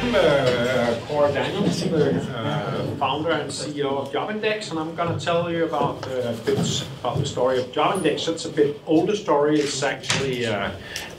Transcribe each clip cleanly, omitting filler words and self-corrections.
I'm Kaare Danielsen, the founder and CEO of Jobindex, and I'm going to tell you about the story of Jobindex. It's a bit older story. It's actually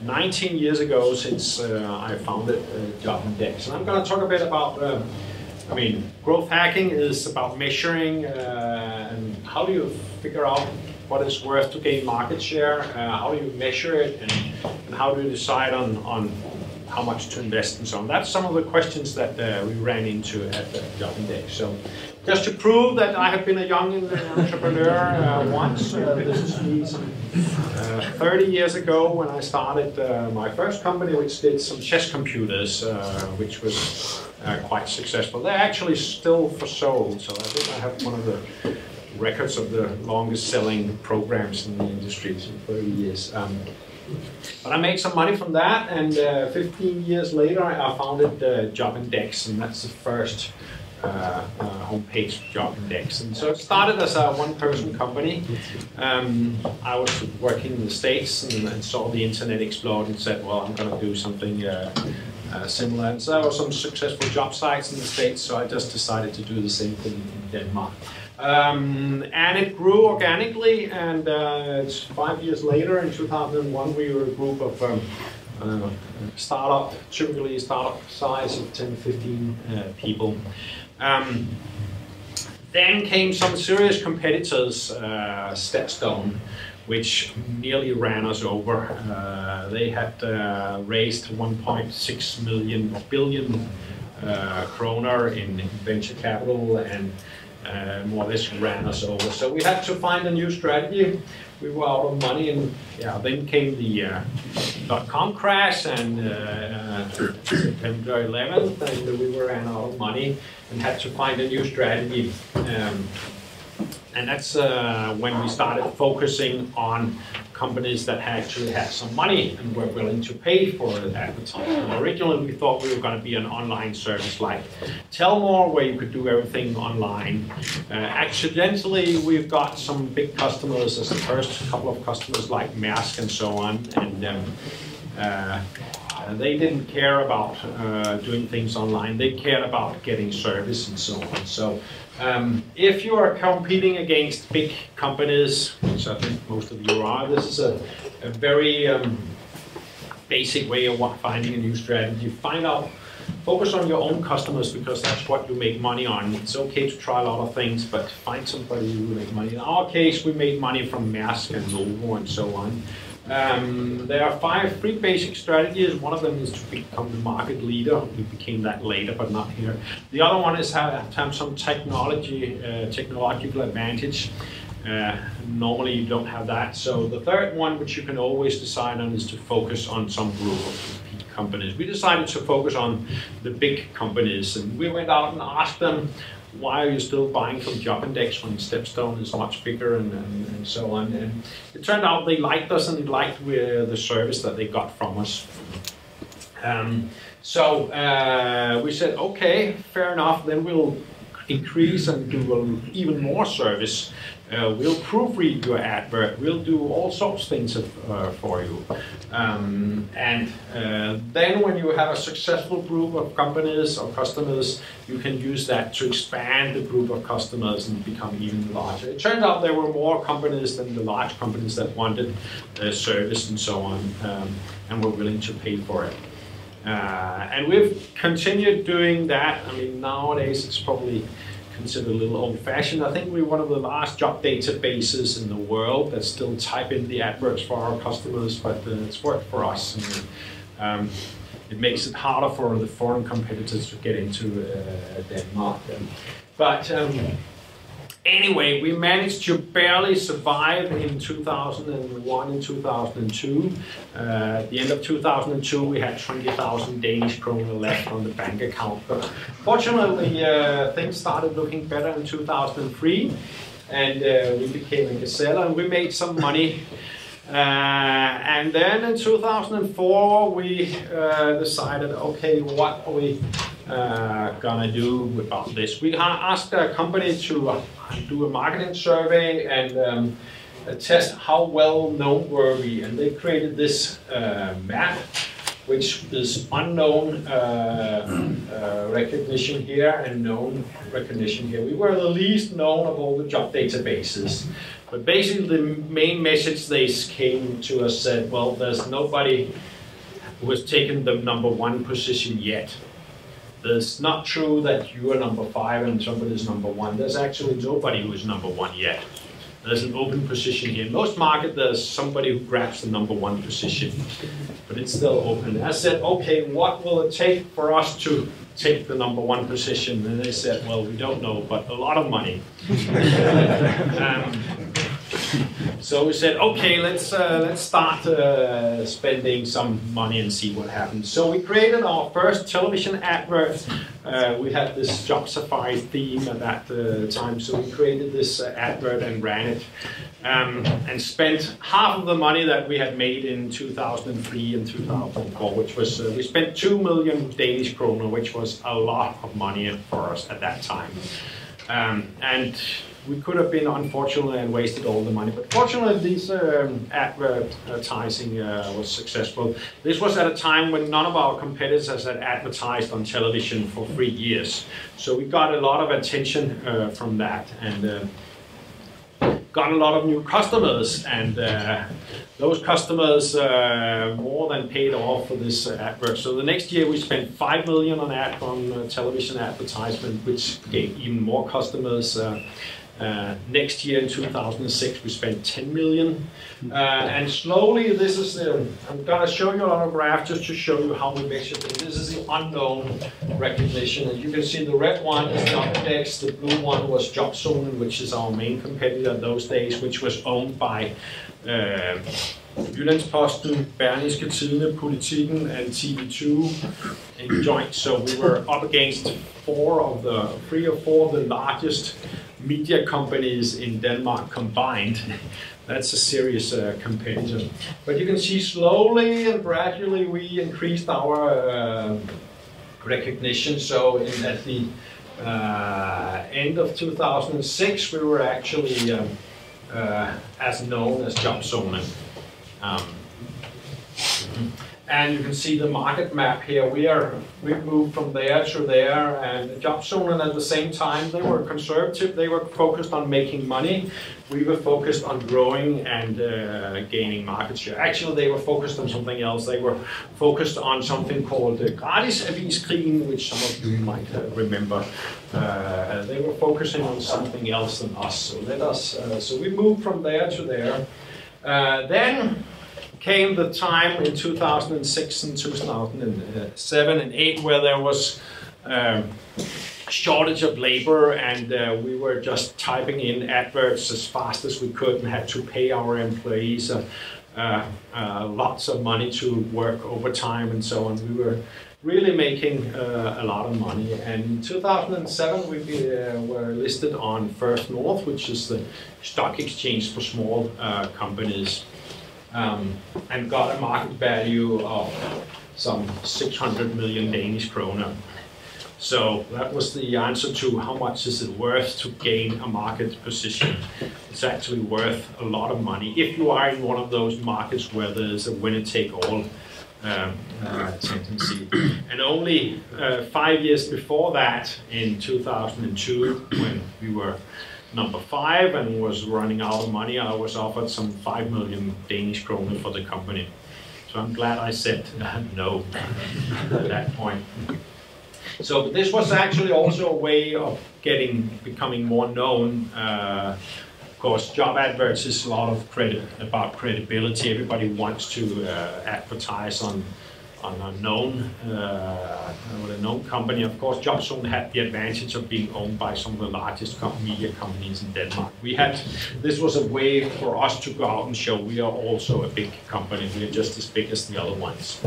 19 years ago since I founded Jobindex, and I'm going to talk a bit about. Growth hacking is about measuring and how do you figure out what it's worth to gain market share, how do you measure it, and how do you decide on how much to invest and so on. That's some of the questions that we ran into at Jobindex. So just to prove that I have been a young entrepreneur once, this is me some 30 years ago when I started my first company, which did some chess computers, which was quite successful. They're actually still for sale, so I think I have one of the records of the longest selling programs in the industry, so 30 years. But I made some money from that, and 15 years later I founded Jobindex, and that's the first homepage Jobindex. And so it started as a one-person company. I was working in the States and saw the internet explode and said, well, I'm going to do something similar. And so there were some successful job sites in the States, so I just decided to do the same thing in Denmark. And it grew organically, and 5 years later, in 2001, we were a group of typically startup size of 10, 15 people. Then came some serious competitors, Stepstone, which nearly ran us over. They had raised 1.6 billion kroner in venture capital, and more or less ran us over. So we had to find a new strategy. We were out of money, and then came the .com crash, and September 11th, and we ran out of money and had to find a new strategy. And that's when we started focusing on companies that actually had some money and were willing to pay for advertising. Originally, we thought we were going to be an online service like Tellmore, where you could do everything online. Accidentally, we've got some big customers as the first couple of customers like Maersk and so on, and they didn't care about doing things online. They cared about getting service and so on. So if you are competing against big companies, which I think most of you are, this is a very basic way of finding a new strategy. Focus on your own customers, because that's what you make money on. It's okay to try a lot of things, but find somebody who will make money. In our case, we made money from Maersk and Novo and so on. There are three basic strategies. One of them is to become the market leader. We became that later, but not here. The other one is to have some technological advantage. Normally you don't have that. So the third one, which you can always decide on, is to focus on some group of companies. We decided to focus on the big companies, and we went out and asked them, why are you still buying from Jobindex when Stepstone is much bigger and so on? And it turned out they liked us, and they liked the service that they got from us. So we said, okay, fair enough, then we'll increase and do even more service. We'll proofread your advert. We'll do all sorts of things for you. Then when you have a successful group of companies or customers, you can use that to expand the group of customers and become even larger. It turned out there were more companies than the large companies that wanted service and so on, and were willing to pay for it. And we've continued doing that. I mean, nowadays it's probably considered a little old-fashioned. I think we're one of the last job databases in the world that still type in the adverts for our customers, but it's worked for us. And, it makes it harder for the foreign competitors to get into Denmark. Anyway, we managed to barely survive in 2001 and 2002. At the end of 2002, we had 20,000 Danish kroner left on the bank account. But fortunately, things started looking better in 2003, and we became a seller, and we made some money. And then in 2004, we decided, okay, what are we gonna do about this? We asked a company to do a marketing survey and test how well known were we, and they created this map which is unknown recognition here and known recognition here. We were the least known of all the job databases. But basically the main message they came to us said, well, there's nobody who has taken the #1 position yet. It's not true that you are #5 and somebody is #1. There's actually nobody who is #1 yet. There's an open position here. In most markets, there's somebody who grabs the #1 position, but it's still open. I said, okay, what will it take for us to take the #1 position? And they said, well, we don't know, but a lot of money. So we said, okay, let's start spending some money and see what happens. So we created our first television advert. We had this Job Safari theme at that time, so we created this advert and ran it, and spent half of the money that we had made in 2003 and 2004, which was we spent 2 million Danish kroner, which was a lot of money for us at that time, and we could have been unfortunate and wasted all the money, but fortunately this advertising was successful. This was at a time when none of our competitors had advertised on television for 3 years. So we got a lot of attention from that, and got a lot of new customers, and those customers more than paid off for this advert. So the next year we spent 5 million on television advertisement, which gave even more customers. Next year in 2006 we spent 10 million, and slowly this is I'm gonna show you on a graph just to show you how we measure things. This is the unknown recognition, and you can see the red one is Jobindex, the blue one was Jobzone, which is our main competitor in those days, which was owned by Jyllands-Posten, Berlingske Tidende, Politiken, and TV2 in joint. So we were up against 3 or 4 of the largest media companies in Denmark combined. That's a serious competitor. But you can see slowly and gradually we increased our recognition. So at the end of 2006 we were actually as known as Jobzone. And you can see the market map here. We've moved from there to there, and Jobzone at the same time, they were conservative. They were focused on making money. We were focused on growing and gaining market share. Actually, they were focused on something else. They were focused on something called gratis aviskrigen, which some of you might remember. They were focusing on something else than us. So we moved from there to there. Then came the time in 2006 and 2007 and 8 where there was shortage of labor, and we were just typing in adverts as fast as we could and had to pay our employees lots of money to work overtime and so on. We were really making a lot of money, and in 2007 we were listed on First North, which is the stock exchange for small companies. And got a market value of some 600 million Danish kroner. So that was the answer to how much is it worth to gain a market position. It's actually worth a lot of money if you are in one of those markets where there's a winner-take-all tendency. And only 5 years before that, in 2002, when we were #5 and was running out of money, I was offered some 5 million Danish kroner for the company. So I'm glad I said no at that point. So this was actually also a way of becoming more known. Of course, job adverts is a lot of about credibility. Everybody wants to advertise on a known company. Of course, Jobzone had the advantage of being owned by some of the largest media companies in Denmark. This was a way for us to go out and show we are also a big company. We are just as big as the other ones.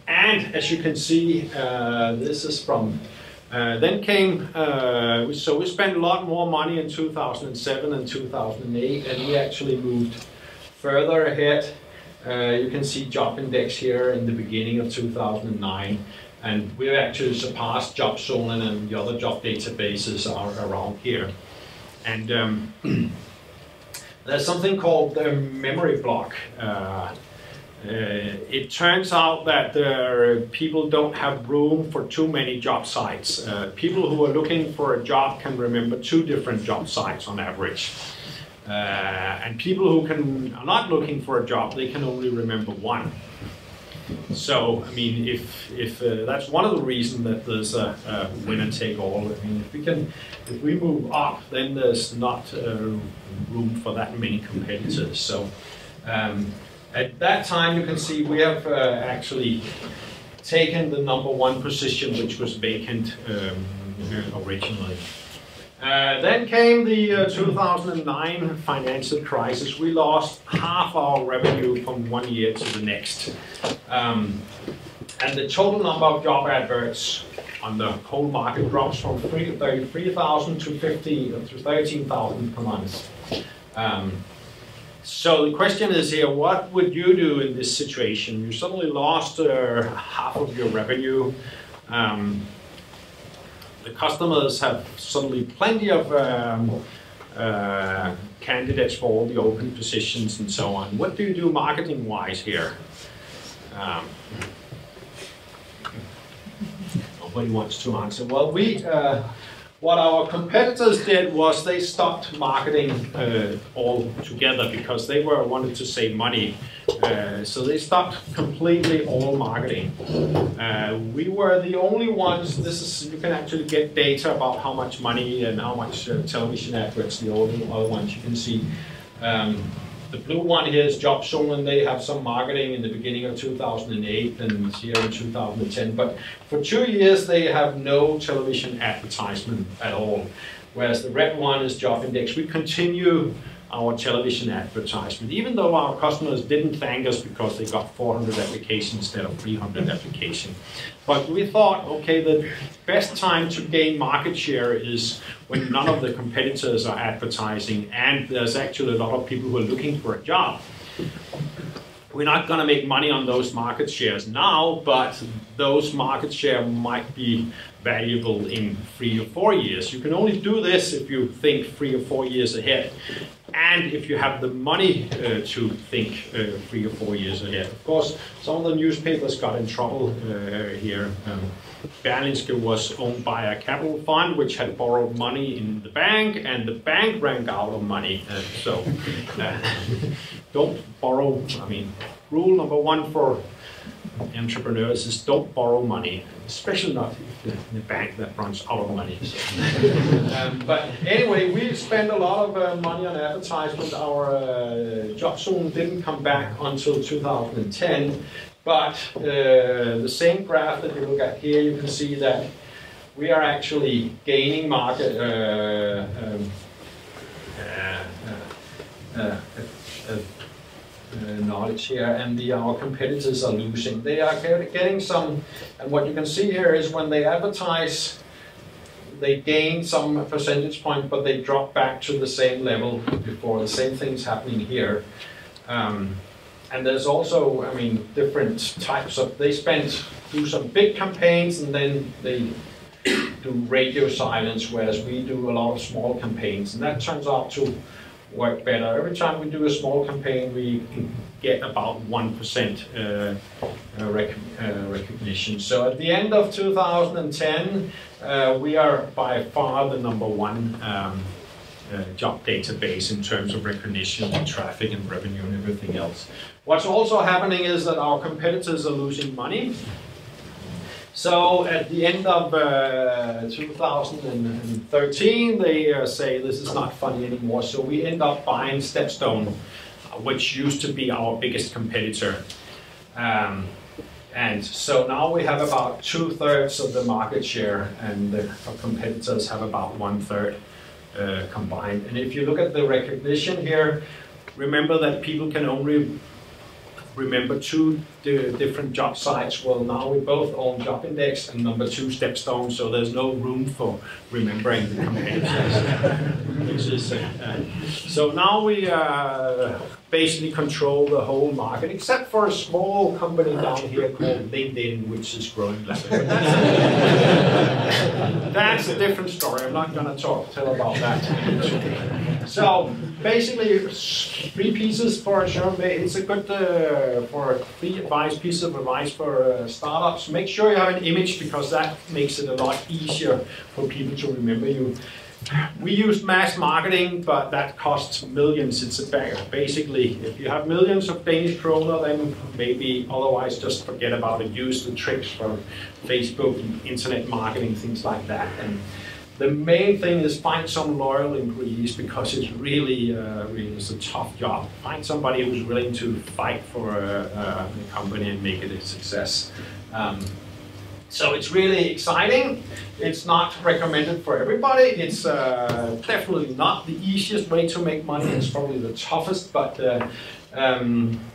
And as you can see, this is from. Then came, so we spent a lot more money in 2007 and 2008, and we actually moved further ahead. You can see Jobindex here in the beginning of 2009, and we've actually surpassed Jobzone, and the other job databases are around here. And There's something called the memory block. It turns out that people don't have room for too many job sites. People who are looking for a job can remember 2 different job sites on average. And people who are not looking for a job, they can only remember 1. So, I mean, if that's one of the reasons that there's a winner take all. I mean, if we move up, then there's not room for that many competitors. So, at that time, you can see we have actually taken the #1 position, which was vacant originally. Then came the 2009 financial crisis. We lost half our revenue from one year to the next. And the total number of job adverts on the whole market drops from 33,000 to 13,000 per month. So the question is here, what would you do in this situation? You suddenly lost half of your revenue. The customers have suddenly plenty of candidates for all the open positions and so on. What do you do marketing-wise here? Nobody wants to answer. Well, what our competitors did was they stopped marketing altogether because they wanted to save money. So they stopped completely all marketing. We were the only ones. You can actually get data about how much money and how much television adverts. The other ones you can see. The blue one here is Jobzone, and they have some marketing in the beginning of 2008 and here in 2010. But for 2 years, they have no television advertisement at all. Whereas the red one is Jobindex. We continue our television advertisement, even though our customers didn't thank us because they got 400 applications instead of 300 applications. But we thought, okay, the best time to gain market share is when none of the competitors are advertising and there's actually a lot of people who are looking for a job. We're not going to make money on those market shares now, but those market share might be valuable in 3 or 4 years. You can only do this if you think 3 or 4 years ahead, and if you have the money to think 3 or 4 years ahead. Of course, some of the newspapers got in trouble here. Berlingske was owned by a capital fund which had borrowed money in the bank, and the bank ran out of money. So don't borrow. I mean, rule #1 for entrepreneurs is don't borrow money, especially not in a bank that runs out of money. So. But anyway, we spent a lot of money on advertisement. Our Jobzone didn't come back until 2010. But the same graph that you look at here, you can see that we are actually gaining market knowledge here, and our competitors are losing. They are getting some, and what you can see here is when they advertise, they gain some percentage point, but they drop back to the same level before. The same thing's happening here. And there's also, I mean, different types of, do some big campaigns and then they do radio silence, whereas we do a lot of small campaigns, and that turns out to work better. Every time we do a small campaign, we get about 1% recognition. So at the end of 2010, we are by far the #1 job database in terms of recognition and traffic and revenue and everything else. What's also happening is that our competitors are losing money. So at the end of 2013, they say this is not funny anymore. So we end up buying Stepstone, which used to be our biggest competitor. And so now we have about 2/3 of the market share, and our competitors have about 1/3 combined. And if you look at the recognition here, remember that people can only remember 2 different job sites. Well, now we both own Jobindex and #2 Stepstone, so there's no room for remembering the competitors. So now we basically control the whole market, except for a small company down here called LinkedIn, which is growing rapidly. That's a different story. I'm not going to tell about that. So basically 3 pieces for sure. It's a good for 3 pieces of advice for startups. Make sure you have an image because that makes it a lot easier for people to remember you. We use mass marketing, but that costs millions. It's basically, if you have millions of Danish kroner, then maybe otherwise just forget about it. Use the tricks from Facebook, internet marketing, things like that. And the main thing is find some loyal employees because it's really it's a tough job. Find somebody who's willing to fight for the company and make it a success. So it's really exciting. It's not recommended for everybody. It's definitely not the easiest way to make money. It's probably the toughest, but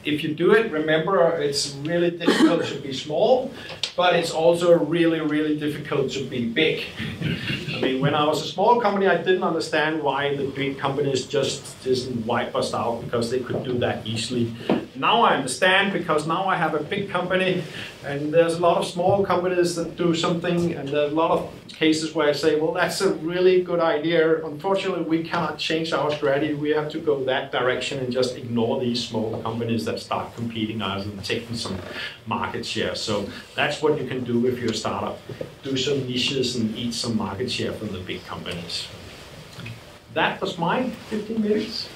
if you do it, remember it's really difficult to be small, but it's also really, really difficult to be big. I mean, when I was a small company, I didn't understand why the big companies just didn't wipe us out because they could do that easily. Now I understand because now I have a big company and there's a lot of small companies that do something, and there are a lot of cases where I say, well, that's a really good idea. Unfortunately, we cannot change our strategy. We have to go that direction and just ignore these small companies that start competing us and taking some market share. So that's what you can do if you're a startup. Do some niches and eat some market share from the big companies. That was my 15 minutes.